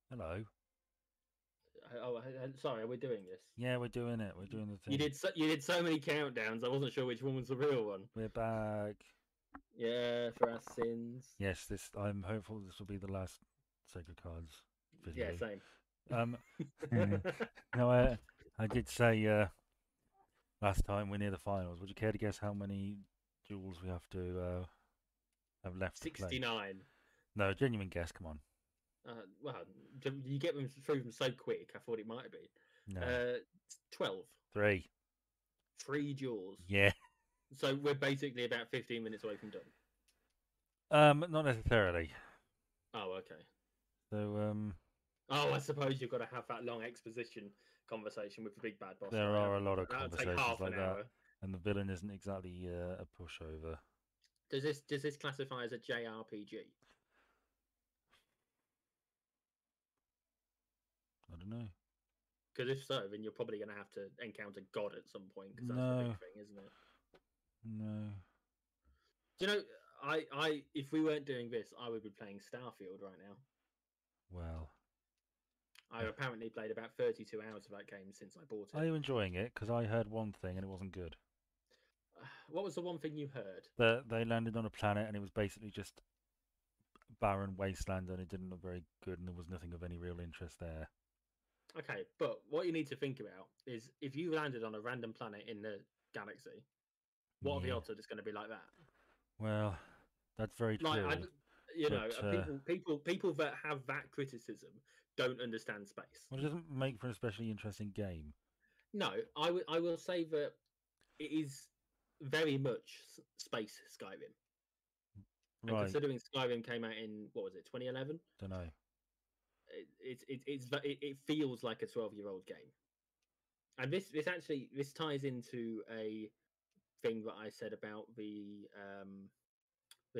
Hello. Sorry, are we doing this? Yeah, we're doing it. We're doing the thing. You did so many countdowns. I wasn't sure which one was the real one. We're back. Yeah, for our sins. Yes, this. I'm hopeful this will be the last Sacred Cards Yeah, video. same. Um, no, I did say last time we're near the finals. Would you care to guess how many duels we have left to play? 69. No, genuine guess. Come on. Well, you get them through them so quick. I thought it might be. No. 12. Three. Three jaws. Yeah. So we're basically about 15 minutes away from done. Not necessarily. Oh, okay. So Oh, I suppose you've got to have that long exposition conversation with the big bad boss there guy, are a haven't you? lot of That'll take conversations half an like that, hour. and the villain isn't exactly a pushover. Does this classify as a JRPG? I don't know. Because if so, then you're probably going to have to encounter God at some point, because that's the big No. thing, isn't it? No. Do you know, if we weren't doing this, I would be playing Starfield right now. Well, I've apparently played about 32 hours of that game since I bought are it. you enjoying it? Because I heard one thing and it wasn't good. What was the one thing you heard? That they landed on a planet and it was basically just barren wasteland and it didn't look very good and there was nothing of any real interest there. Okay, but what you need to think about is if you landed on a random planet in the galaxy, what are the Yeah. odds that it's going to be like that? Well, that's very Like, true. But people that have that criticism don't understand space. well, it doesn't make for an especially interesting game. No, I will say that it is very much space Skyrim. And Right. considering Skyrim came out in what was it, 2011, Don't know. it feels like a 12-year-old game. And this ties into a thing that I said about the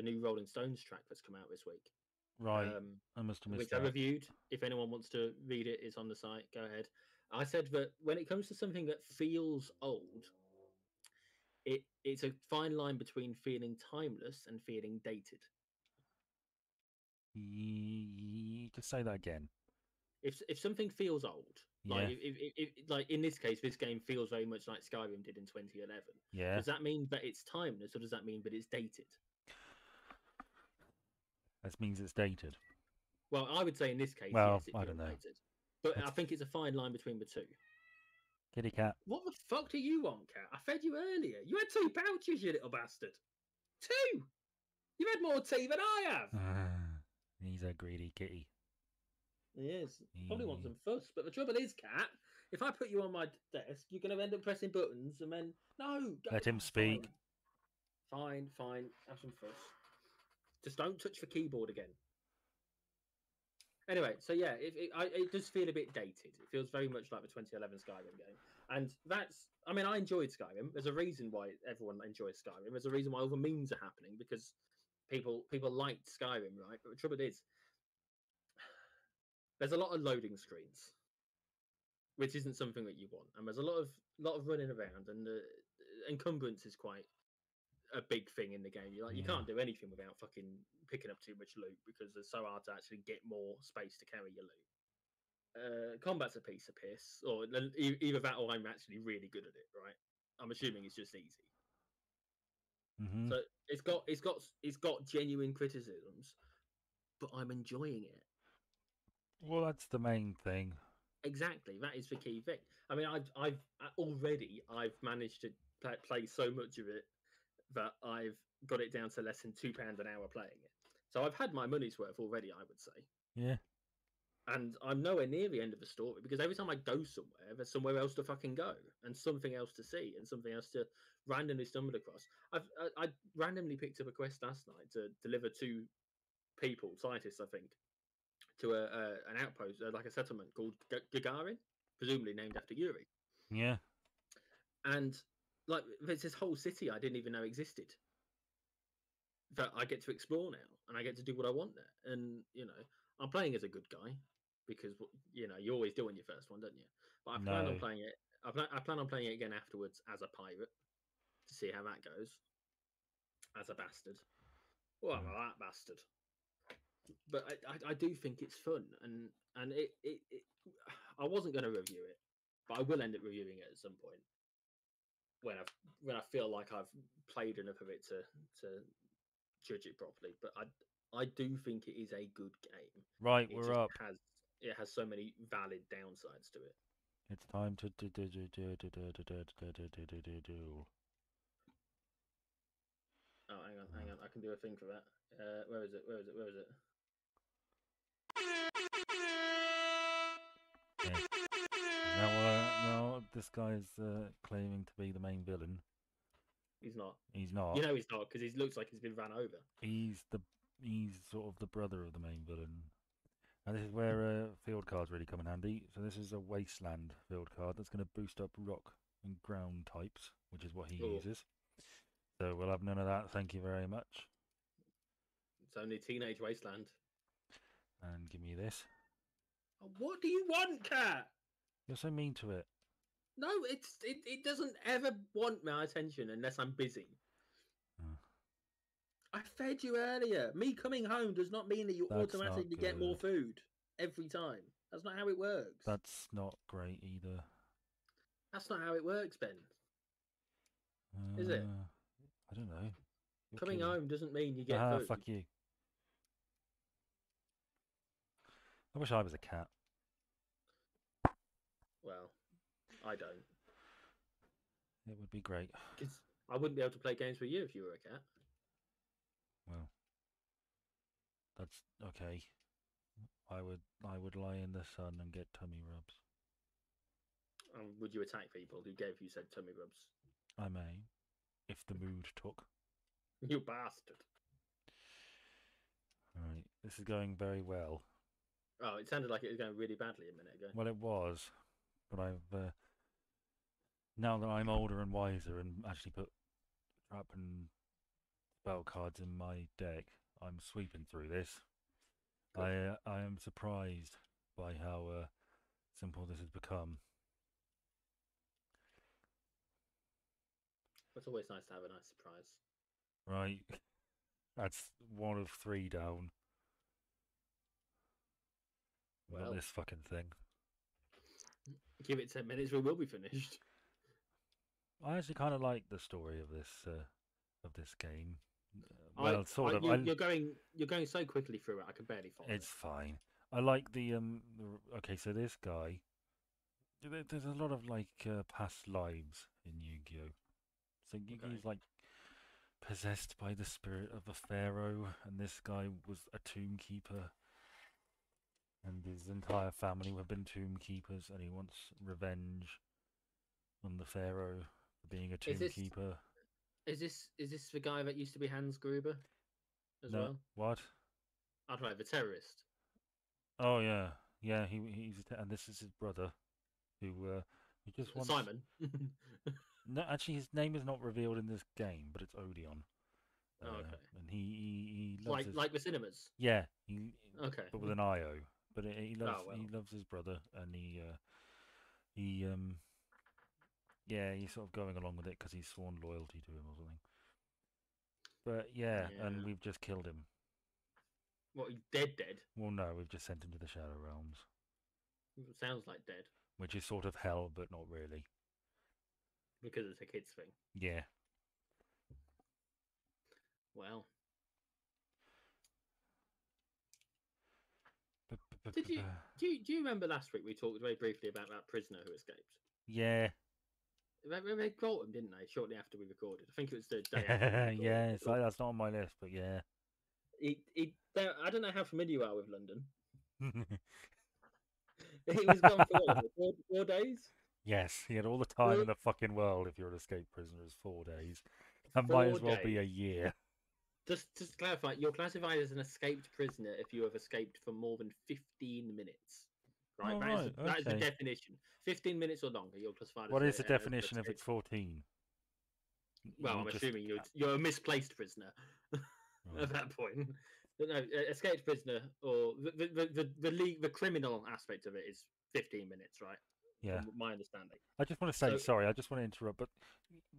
new Rolling Stones track that's come out this week, Right. um, I must have missed which I that. reviewed. If anyone wants to read it, it's on the site. Go ahead. I said that when it comes to something that feels old, it's a fine line between feeling timeless and feeling dated. Just say that again. If something feels old, like Yeah. like in this case, this game feels very much like Skyrim did in 2011. Yeah. Does that mean that it's timeless, or does that mean that it's dated? That means it's dated. Well, I would say in this case, Well, yes, it I don't feels know. dated, but I It's think it's a fine line between the two. kitty cat. What the fuck do you want, cat? I fed you earlier. You had two pouches, you little bastard. Two. You've had more tea than I have. He's a greedy kitty. He is. Probably want He... some fuss, but the trouble is, cat. If I put you on my desk, you're going to end up pressing buttons, and then no, go. Let him Fine, speak. fine. Have some fuss. Just don't touch the keyboard again. Anyway, so yeah, it does feel a bit dated. It feels very much like the 2011 Skyrim game, and that's. I mean, I enjoyed Skyrim. There's a reason why everyone enjoys Skyrim. There's a reason why all the memes are happening because people liked Skyrim, right? But the trouble is, there's a lot of loading screens, which isn't something that you want, and there's a lot of running around, and the encumbrance is quite a big thing in the game. You Yeah. can't do anything without fucking picking up too much loot because it's so hard to actually get more space to carry your loot. Combat's a piece of piss, or either that or I'm actually really good at it. Right? I'm assuming it's just easy. Hmm. So it's got genuine criticisms, but I'm enjoying it. Well, that's the main thing. Exactly, that is the key thing. I mean, I've already I've managed to play so much of it that I've got it down to less than £2 an hour playing it. So I've had my money's worth already, I would say. Yeah. And I'm nowhere near the end of the story because every time I go somewhere, there's somewhere else to fucking go and something else to see and something else to randomly stumble across. I randomly picked up a quest last night to deliver two people, scientists, I think, to an outpost, like a settlement called Gagarin, presumably named after Yuri. Yeah. And like, there's this whole city I didn't even know existed that I get to explore now, and I get to do what I want there. And I'm playing as a good guy because you always do on your first one, don't you? But I plan on No. playing it. I plan on playing it again afterwards as a pirate to see how that goes. As a bastard. Well, I'm Mm. that bastard. but I do think it's fun, and it I wasn't going to review it, but I will end up reviewing it at some point when I feel like I've played enough of it to judge it properly. But I do think it is a good game. Right, It we're just up. has so many valid downsides to it. It's time to do. Oh, hang on. I can do a thing for that. Where is it? Where is it? Where is it? No, this guy's claiming to be the main villain. He's not. He's not. You know he's not because he looks like he's been ran over. He's sort of the brother of the main villain. And this is where field cards really come in handy. So this is a wasteland field card that's going to boost up rock and ground types, which is what he uses. So we'll have none of that. Thank you very much. It's only Teenage Wasteland. And give me this. What do you want, cat? You're so mean to it. No, it doesn't ever want my attention unless I'm busy. I fed you earlier. Me coming home does not mean that you automatically get more food every time. That's not how it works. That's not great either. That's not how it works, Ben. Is it? I don't know. Coming home doesn't mean you get food. Fuck you. I wish I was a cat. Well, I don't. It would be great. Because I wouldn't be able to play games with you if you were a cat. Well, that's okay. I would lie in the sun and get tummy rubs. Would you attack people who gave you said tummy rubs? I may, if the mood took. You bastard. Right, this is going very well. Oh, it sounded like it was going really badly a minute ago. Well, it was, but I've now that I'm older and wiser and actually put trap and spell cards in my deck, I'm sweeping through this. I am surprised by how simple this has become. It's always nice to have a nice surprise. Right, that's 1 of 3 down. Well, this fucking thing. Give it 10 minutes, we will be finished. I actually kind of like the story of this game. Well, sort of. You're going so quickly through it. I can barely follow. It's fine. I like the okay, so this guy. There's a lot of like past lives in Yu-Gi-Oh. So Yu-Gi-Oh's like possessed by the spirit of a pharaoh, and this guy was a tomb keeper, and his entire family have been tomb keepers, and he wants revenge on the pharaoh for being a tomb keeper. Is this the guy that used to be Hans Gruber as well? What? I don't know, the terrorist. Oh yeah, he's and this is his brother, who just wants Simon. No, actually, his name is not revealed in this game, but it's Odeon. Okay. And he loves like the cinemas. Yeah. Okay. But with an IO. But he loves his brother, and he's sort of going along with it because he's sworn loyalty to him or something. But yeah, and we've just killed him. What, he's dead? Well, no, we've just sent him to the Shadow Realms. Sounds like dead. Which is sort of hell, but not really. Because it's a kids thing. Yeah. Well. Do you remember last week we talked very briefly about that prisoner who escaped? Yeah. They caught him, didn't they? Shortly after we recorded. I think it was the day after. Yeah, it's like, that's not on my list, but yeah. I don't know how familiar you are with London. He was gone for 4 days? Yes, he had all the time in the fucking world if you're an escaped prisoner. It's 4 days. That might as well be a year. Just to clarify, you're classified as an escaped prisoner if you have escaped for more than 15 minutes. Right, oh, that is the definition. 15 minutes or longer, you're classified What is the definition if it's 14? Well, I'm assuming you're a misplaced prisoner at that point. But no, escaped prisoner, or the criminal aspect of it is 15 minutes, right? Yeah. From my understanding. I just want to say, sorry, I just want to interrupt, but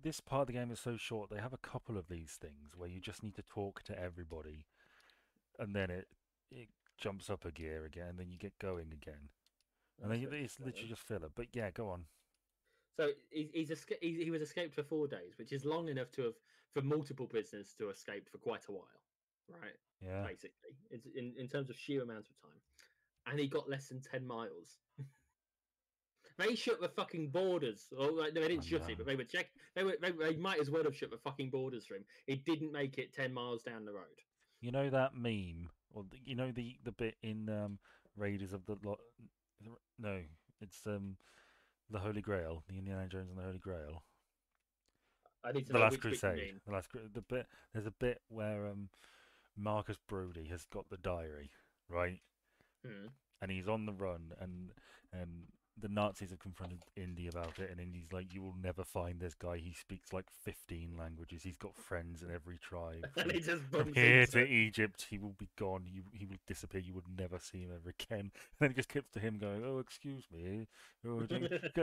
this part of the game is so short. They have a couple of these things where you just need to talk to everybody, and then it jumps up a gear again, then you get going again, and That's then a bit it's disappointing. literally just filler. But yeah, go on. So he was escaped for 4 days, which is long enough to have for multiple prisoners to escape for quite a while, right? Yeah. Basically, it's in terms of sheer amount of time, and he got less than 10 miles. They shut the fucking borders. Or like, no, they I didn't shut it, but know. they were check. They might as well have shut the fucking borders for him. It didn't make it 10 miles down the road. You know that meme, or you know the bit in Raiders of the no, it's the Holy Grail, the Indiana Jones and the Holy Grail, I need to the know Last which bit you Crusade, mean. the bit. There's a bit where Marcus Brody has got the diary, right, Hmm. and he's on the run, and the Nazis have confronted Indy about it, and Indy's like, "You will never find this guy. He speaks like 15 languages. He's got friends in every tribe. And he just From bumps here into to it. Egypt, he will be gone. He will disappear. You would never see him ever again." And then it just clips to him going, "Oh, excuse me. Oh,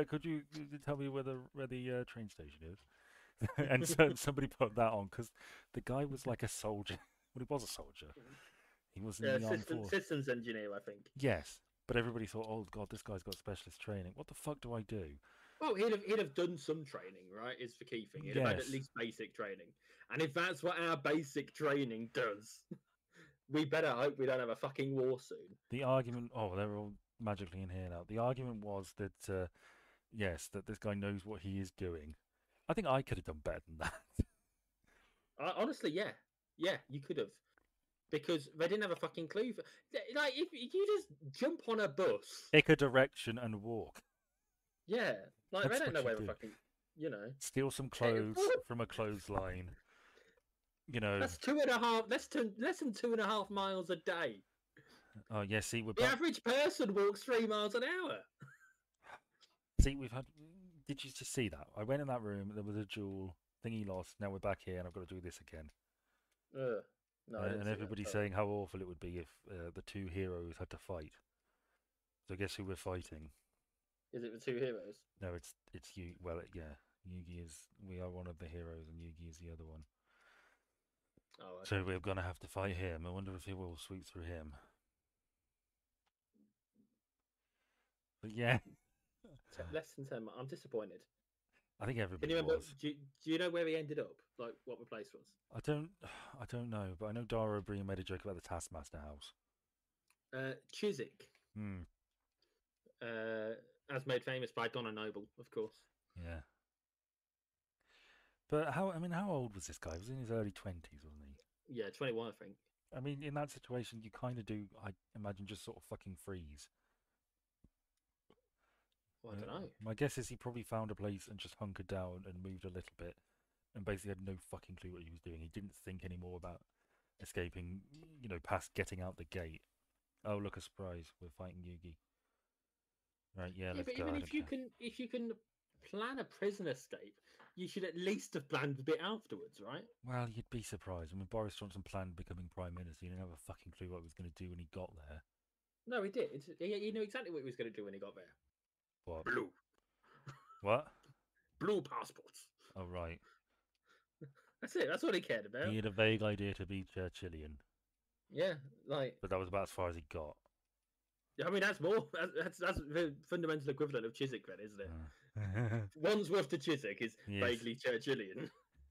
could you tell me where the train station is?" And so somebody put that on because the guy was like a soldier. Well, he was a soldier. He was in the armed force. Systems engineer, I think. Yes, but everybody thought, "Oh God, this guy's got specialist training. What the fuck do I do?" Well, he'd have done some training, right? Is the key thing. He'd have had at Yes, least basic training. And if that's what our basic training does, we better hope we don't have a fucking war soon. the argument. Oh, they're all magically in here now. The argument was that yes, that this guy knows what he is doing. I think I could have done better than that. Honestly, yeah, yeah, you could have, because they didn't have a fucking clue. Like, if you just jump on a bus, Pick a direction and walk. yeah, like they That's don't know what you where the do. fucking, you know. Steal some clothes from a clothesline. You know. That's 2.5. Less than 2.5 miles a day. Oh yeah. See, we're The back. average person walks 3 miles an hour. See, we've had. Did you just see that? I went in that room. There was a jewel. Thingy lost. Now we're back here, and I've got to do this again. Ugh. No, I didn't And see that. everybody's Sorry. saying how awful it would be if the two heroes had to fight. So guess who we're fighting? Is it the two heroes? No, it's you. Well, yeah, Yugi is. We are one of the heroes, and Yugi is the other one. Oh, So okay. we're gonna have to fight him. I wonder if he will sweep through him. But yeah, Less than 10 miles. I'm disappointed. I think Can everybody you remember? was. Do you know where he ended up? Like, what the place was? I don't, I don't know, but I know Dara O'Brien made a joke about the Taskmaster house. Chiswick, Hmm. as made famous by Donna Noble, of course. Yeah. But how? I mean, how old was this guy? He was in his early 20s, wasn't he? Yeah, 21, I think. I mean, in that situation, you kind of do. I imagine just sort of fucking freeze. Well, I don't know. My guess is he probably found a place and just hunkered down and moved a little bit, and basically had no fucking clue what he was doing. He didn't think anymore about escaping. Past getting out the gate. Oh, look, a surprise! We're fighting Yugi. Right, yeah, Yeah, let's but go. I even don't care. if you can plan a prison escape, you should at least have planned a bit afterwards, right? Well, you'd be surprised. I mean, Boris Johnson planned becoming prime minister. He didn't have a fucking clue what he was going to do when he got there. No, he did. He knew exactly what he was going to do when he got there. What? Blue, What? blue passports. Oh, right. That's it. That's what he cared about. He had a vague idea to be Churchillian, Yeah, like, but that was about as far as he got. I mean, that's more. That's the fundamental equivalent of Chiswick, then, isn't it? Uh, Wandsworth to Chiswick is yes. vaguely Churchillian.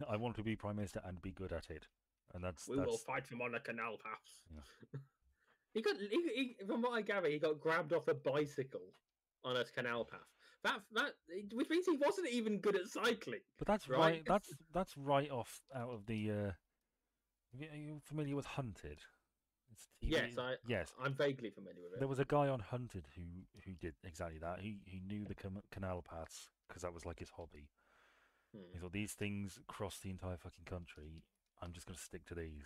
I want to be prime minister and be good at it, and that's We will fight them on the canal paths. Yeah. From what I gather, he got grabbed off a bicycle on a canal path. That which means he wasn't even good at cycling. But that's right. That's right off out of the. Are you familiar with Hunted? It's TV. Yes, I'm vaguely familiar with it. There was a guy on Hunted who did exactly that. He knew the canal paths because that was like his hobby. He thought these things cross the entire fucking country. I'm just going to stick to these.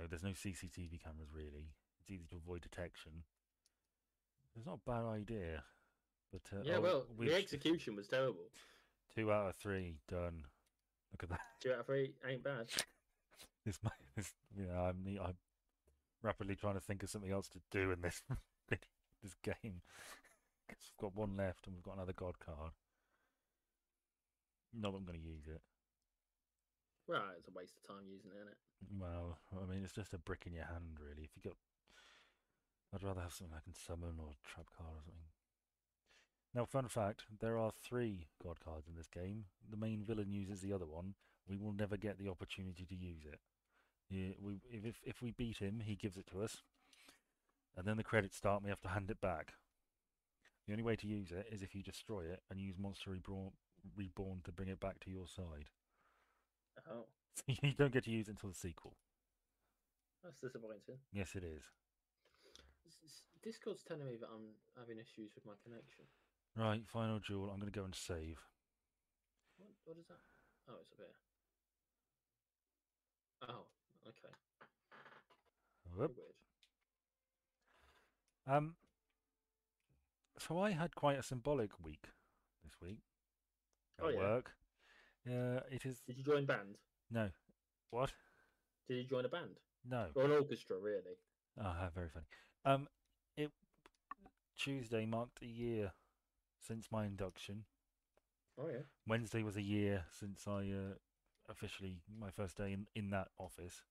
There's no CCTV cameras really. It's easy to avoid detection. It's not a bad idea, but the execution was terrible. 2 out of 3 done. Look at that. 2 out of 3 ain't bad. I'm rapidly trying to think of something else to do in this this game. Because we've got one left and we've got another god card. Not that I'm going to use it. Well, it's a waste of time using it, isn't it? Well, I mean, it's just a brick in your hand, really. If you got I'd rather have something I can summon or trap card or something. Now, fun fact: there are 3 god cards in this game. The main villain uses the other one. We will never get the opportunity to use it. If we beat him, he gives it to us, and then the credits start. And we have to hand it back. The only way to use it is if you destroy it and use Monster Reborn to bring it back to your side. Oh, So you don't get to use it until the sequel. that's disappointing. Yes, it is. Discord's telling me that I'm having issues with my connection. Right, final duel. I'm going to go and save. What is that? Oh, it's up here. Oh, okay. Whoop. Weird. So I had quite a symbolic week this week at Oh, yeah. work. It is. Did you join band? No. What? Did you join a band? No. Or an orchestra, really? Ah, very funny. It Tuesday marked a year since my induction. Oh, yeah. Wednesday was a year since I officially my first day in that office,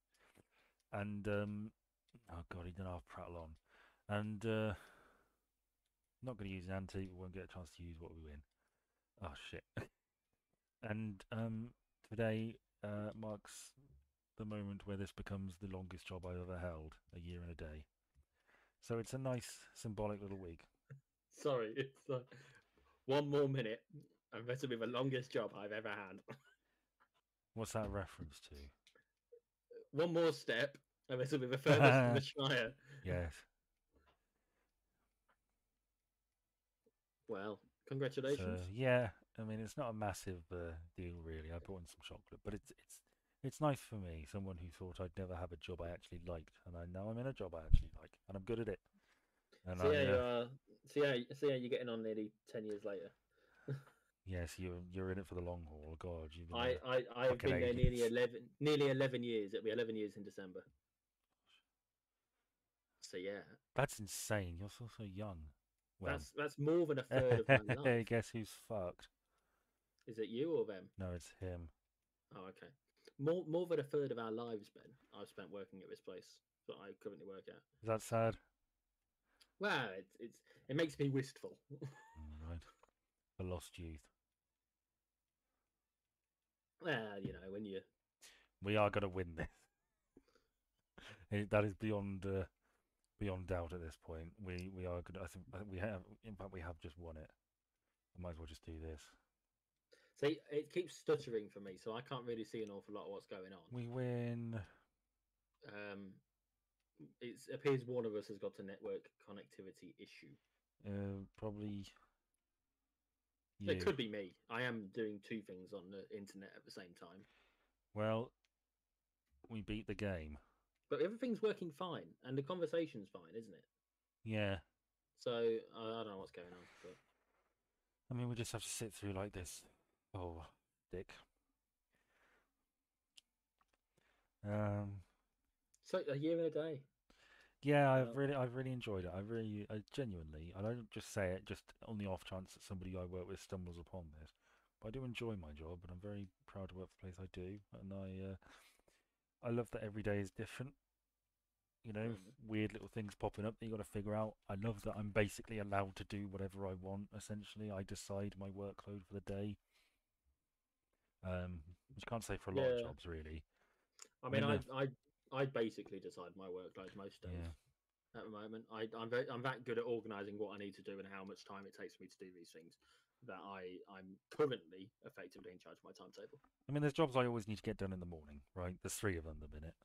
and oh god, he didn't have prattle on, and not going to use an antique. We won't get a chance to use what we win. Oh shit! And today marks the moment where this becomes the longest job I've ever held, a year and a day. So it's a nice symbolic little week. Sorry, it's one more minute, and this will be the longest job I've ever had. What's that reference to? One more step, and this will be the furthest from the Shire. Yes. Well, congratulations. So, yeah, I mean it's not a massive deal really. I brought in some chocolate, but it's nice for me, someone who thought I'd never have a job I actually liked, and I now I'm in a job I actually like, and I'm good at it. And So yeah, so yeah, you're getting on nearly 10 years later. yes, you're in it for the long haul. God, you've been I've fucking been there ages. nearly 11 years. It'll be 11 years in December. So yeah, That's insane. You're so young. Well, that's more than a third of my life. guess who's fucked? Is it you or them? No, it's him. Oh, okay. More than a third of our lives, Ben, I've spent working at this place that I currently work at. Is that sad? Well, it makes me wistful. Right. A lost youth. Well, you know, when you We are going to win this. That is beyond doubt at this point. We are going. I think we have. In fact, we have just won it. I might as well just do this. see, it keeps stuttering for me, so I can't really see an awful lot of what's going on. We win. It appears one of us has got a network connectivity issue. Probably. It could be me. I am doing 2 things on the internet at the same time. Well, we beat the game. But everything's working fine, and the conversation's fine, isn't it? Yeah. So I don't know what's going on. But I mean, we just have to sit through like this. Oh, dick. So a year and a day. Yeah, I've really enjoyed it. I genuinely, I don't just say it just on the off chance that somebody I work with stumbles upon this, but I do enjoy my job, and I'm very proud to work for the place I do, and I love that every day is different. You know, weird little things popping up that you got to figure out. I love that I'm basically allowed to do whatever I want. Essentially, I decide my workload for the day. Which you can't say for a lot of jobs, really. I mean, I basically decide my workload most days. At the moment, I'm that good at organising what I need to do and how much time it takes me to do these things that I'm currently effectively in charge of my timetable. I mean, there's jobs I always need to get done in the morning, right? There's 3 of them at the minute.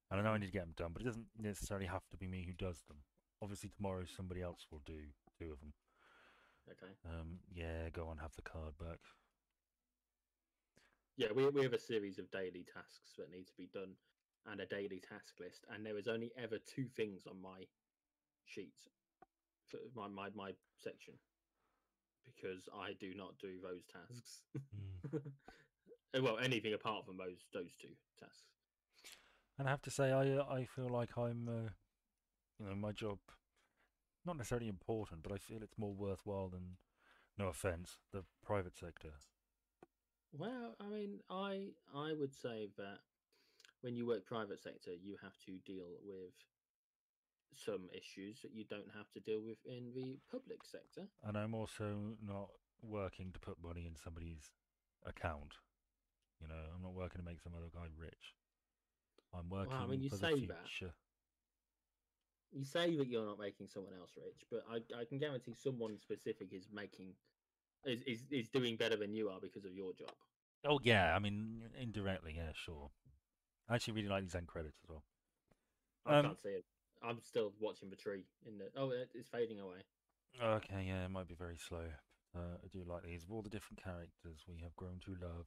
And I know I need to get them done, but it doesn't necessarily have to be me who does them. Obviously, tomorrow somebody else will do 2 of them. Okay. Yeah, go on, have the card back. Yeah, we have a series of daily tasks that need to be done and a daily task list, and there is only ever 2 things on my sheet for my section because I do not do those tasks. Well, anything apart from those 2 tasks. And I have to say, I feel like I'm, my job, not necessarily important, but I feel it's more worthwhile than, no offence, the private sector. Well, I mean, I would say that when you work private sector, you have to deal with some issues that you don't have to deal with in the public sector. And I'm also not working to put money in somebody's account. You know, I'm not working to make some other guy rich. I'm Well, I mean, working you for the say that. future. You say that you're not making someone else rich, but I can guarantee someone specific is is doing better than you are because of your job. Oh yeah, I mean indirectly, yeah, sure. I actually really like these end credits as well. I can't see it. I'm still watching the tree in the. Oh, it's fading away. Okay, yeah, it might be very slow. I do like these. Of all the different characters we have grown to love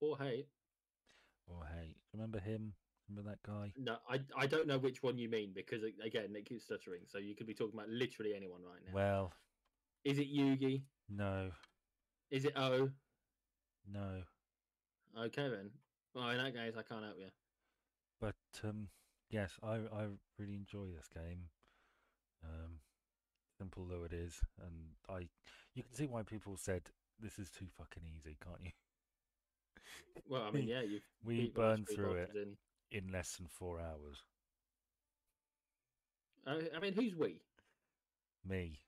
Or hey, or hate. Remember him? Remember that guy? no, I don't know which one you mean because again it keeps stuttering. So you could be talking about literally anyone right now. Well, Is it Yugi? no, Is it O? no. Okay then. Well, in that case, I can't help you. But yes, I really enjoy this game. Um, simple though it is, and you can see why people said this is too fucking easy, can't you? Well, I mean, yeah, you've We beat the last burned three through it bosses in. in less than 4 hours. I mean, who's we? Me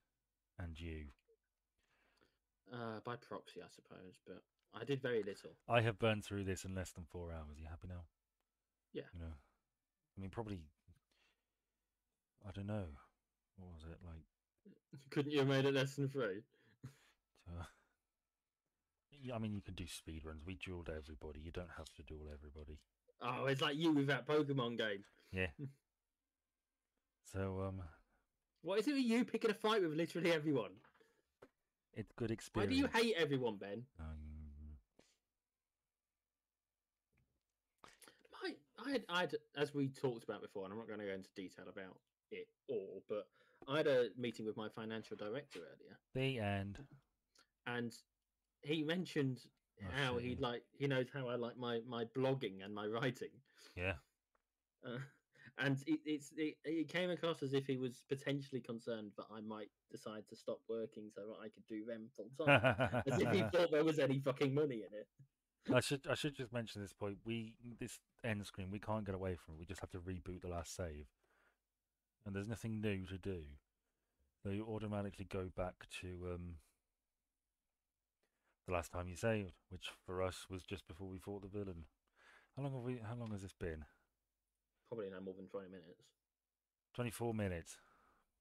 and you. By proxy, I suppose, but I did very little. I have burned through this in less than 4 hours. You happy now? Yeah. You know, I mean, probably. I don't know. What was it like? Couldn't you have made it less than 3? Yeah, I mean, you can do speed runs. We dueled everybody. You don't have to duel everybody. Oh, it's like you with that Pokemon game. Yeah. So What is it with you picking a fight with literally everyone? it's good Why experience. do you hate everyone, Ben? I'd, as we talked about before, and I'm not going to go into detail about it all, but I had a meeting with my financial director earlier, The end. and he mentioned how shit, he knows how I like my blogging and my writing. Yeah. And it came across as if he was potentially concerned that I might decide to stop working so that I could do them full time, as if he thought there was any fucking money in it. I should just mention this point. This end screen we can't get away from it. We just have to reboot the last save, and there's nothing new to do. So you automatically go back to the last time you saved, which for us was just before we fought the villain. How long has this been? Probably no more than 20 minutes. 24 minutes.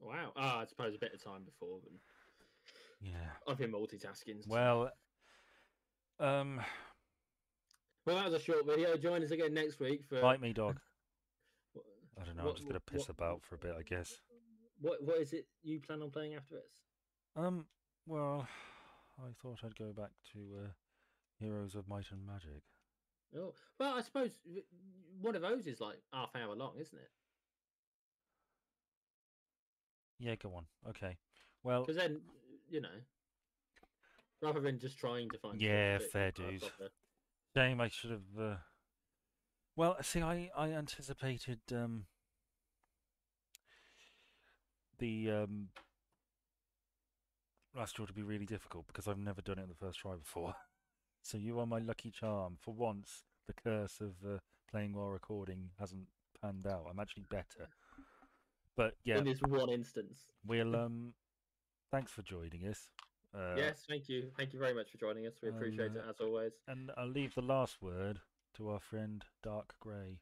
Wow. I suppose a bit of time before. But Yeah. I've been multitasking. Well, well, that was a short video. Join us again next week for. Bite me, dog. I don't know. I'm just gonna piss about for a bit, I guess. What is it you plan on playing after this? Well, I thought I'd go back to Heroes of Might and Magic. Oh, well, I suppose one of those is like half-hour long, isn't it? Yeah, go on. Okay. Well, because then rather than just trying to find. Yeah, fair dues. Shame I should have. Well, see, I anticipated the last draw to be really difficult because I've never done it in the first try before. So you are my lucky charm. For once, the curse of playing while recording hasn't panned out. I'm actually better. But yeah, in this one instance, we'll thanks for joining us. Yes, thank you very much for joining us. We appreciate it as always. And I'll leave the last word to our friend Dark Grey,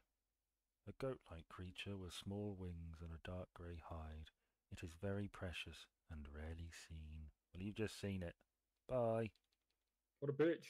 a goat-like creature with small wings and a dark grey hide. It is very precious and rarely seen. Well, you've just seen it. Bye. What a bitch.